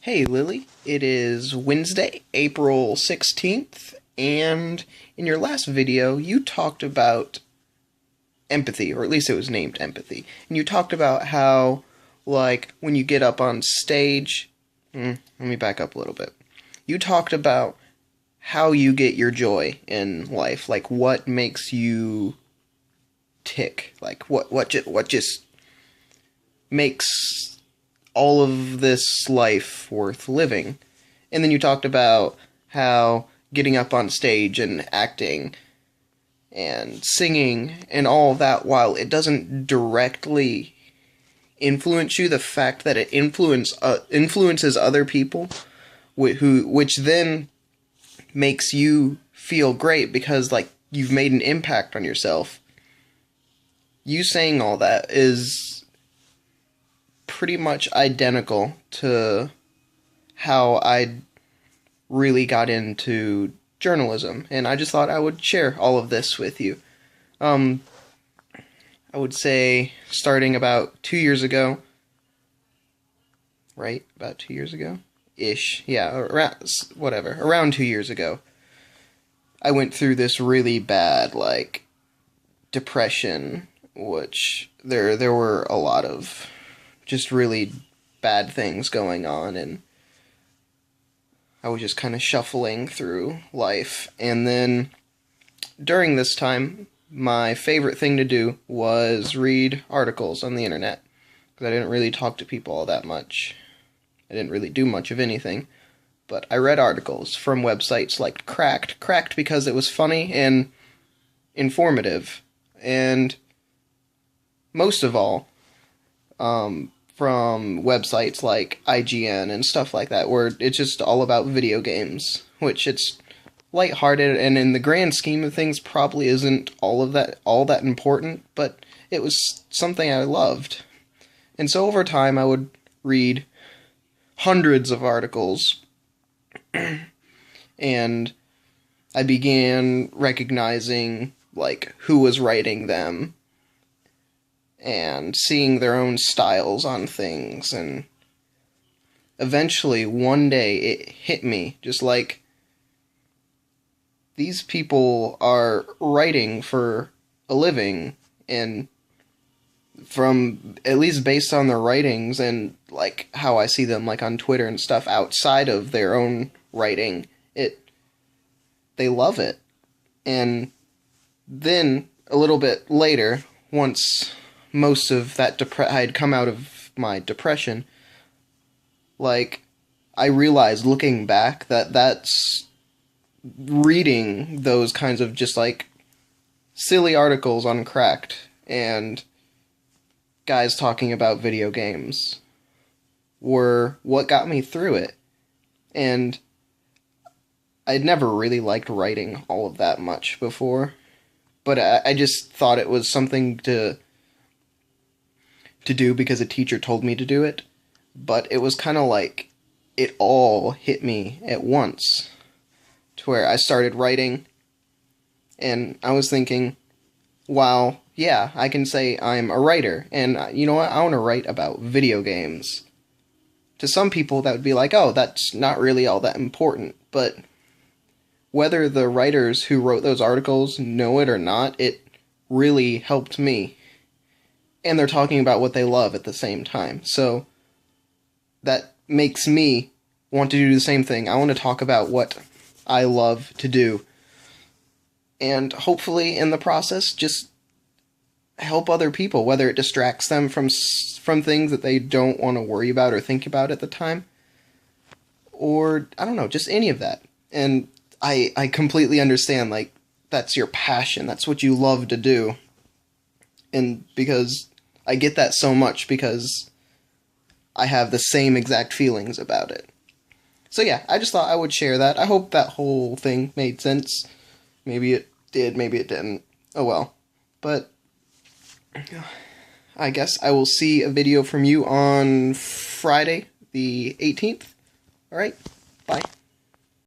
Hey Lily, it is Wednesday, April 16th, and in your last video you talked about empathy, or at least it was named empathy. And you talked about how, like, when you get up on stage, let me back up a little bit. You talked about how you get your joy in life, like what makes you tick, like what just makes all of this life worth living. And then you talked about how getting up on stage and acting and singing and all of that, while it doesn't directly influence you, the fact that it influences other people, which then makes you feel great because, like, you've made an impact on yourself. You saying all that is pretty much identical to how I really got into journalism, and I just thought I would share all of this with you. I would say starting about 2 years ago, right? About 2 years ago? Ish. Yeah, around 2 years ago, I went through this really bad, like, depression, which there were a lot of just really bad things going on, and I was just kind of shuffling through life. And then during this time, my favorite thing to do was read articles on the internet, because I didn't really talk to people all that much. I didn't really do much of anything, but I read articles from websites like Cracked because it was funny and informative, and most of all, from websites like IGN and stuff like that, where it's just all about video games, which it's lighthearted, and in the grand scheme of things probably isn't all that important, but it was something I loved. And so over time I would read hundreds of articles, and I began recognizing, like, who was writing them, and seeing their own styles on things, and eventually one day it hit me, just like, these people are writing for a living, and from, at least based on their writings and, like, how I see them, like, on Twitter and stuff outside of their own writing, they love it. And then a little bit later, once most of that I had come out of my depression, like, I realized, looking back, that's reading those kinds of just, like, silly articles on Cracked and guys talking about video games were what got me through it. And I'd never really liked writing all of that much before, but I just thought it was something to do because a teacher told me to do it. But it was kind of like it all hit me at once, to where I started writing, and I was thinking, wow, yeah, I can say I'm a writer, and you know what, I want to write about video games. To some people that would be like, oh, that's not really all that important, but whether the writers who wrote those articles know it or not, it really helped me. And they're talking about what they love at the same time. So that makes me want to do the same thing. I want to talk about what I love to do. And hopefully in the process just help other people, whether it distracts them from things that they don't want to worry about or think about at the time, or, I don't know, just any of that. And I completely understand, like, that's your passion, that's what you love to do. And because I get that so much, because I have the same exact feelings about it. So yeah, I just thought I would share that. I hope that whole thing made sense. Maybe it did, maybe it didn't. Oh well. But I guess I will see a video from you on Friday the 18th. Alright, bye.